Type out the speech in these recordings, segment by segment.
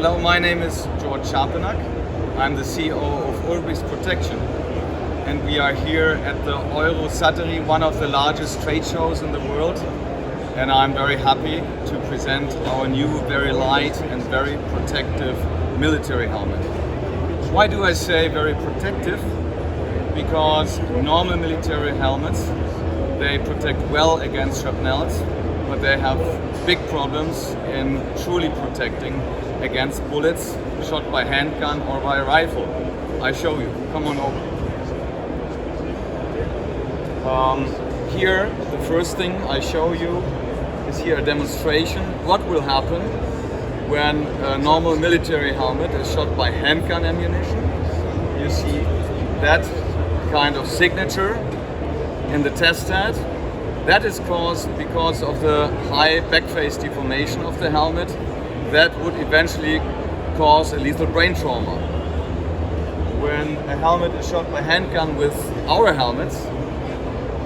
Hello, my name is Scharpenack. I'm the CEO of ULBRICHTS Protection, and we are here at the Eurosatory, one of the largest trade shows in the world, and I'm very happy to present our new, very light and very protective military helmet. Why do I say very protective? Because normal military helmets, they protect well against shrapnels, but they have big problems in truly protecting against bullets shot by handgun or by rifle. I show you. Come on over. Here, the first thing I show you is here a demonstration. What will happen when a normal military helmet is shot by handgun ammunition? You see that kind of signature in the test head. That is caused because of the high backface deformation of the helmet. That would eventually cause a lethal brain trauma. When a helmet is shot by handgun with our helmets,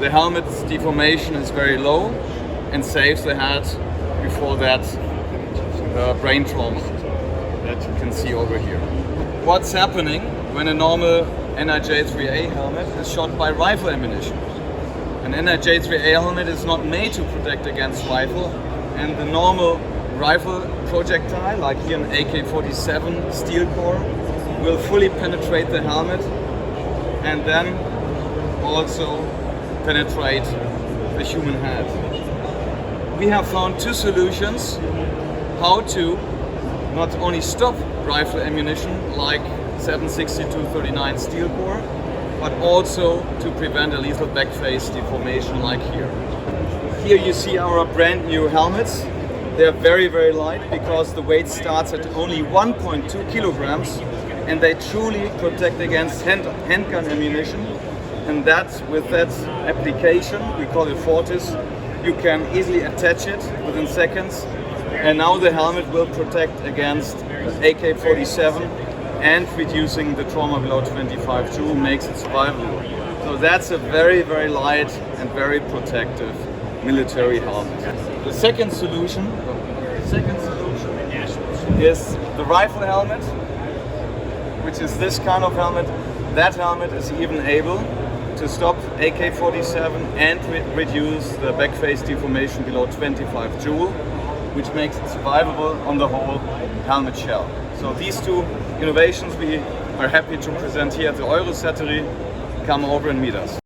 the helmet's deformation is very low and saves the head before that brain trauma that you can see over here. What's happening when a normal NRJ3A helmet is shot by rifle ammunition? An NRJ3A helmet is not made to protect against rifle, and the normal rifle projectile, like here an AK-47 steel core, will fully penetrate the helmet and then also penetrate the human head. We have found two solutions how to not only stop rifle ammunition like 7.62-39 steel core, but also to prevent a lethal backface deformation like here. Here you see our brand new helmets. They're very, very light because the weight starts at only 1.2 kilograms, and they truly protect against handgun ammunition. And with that application, we call it Fortis, you can easily attach it within seconds. And now the helmet will protect against AK-47 and reducing the trauma below 25 Joule makes it survivable. So that's a very, very light and very protective military helmet. The second solution is the rifle helmet, which is this kind of helmet. That helmet is even able to stop AK-47 and reduce the backface deformation below 25 Joule, which makes it survivable on the whole helmet shell. So these two innovations we are happy to present here at the Eurosatory. Come over and meet us.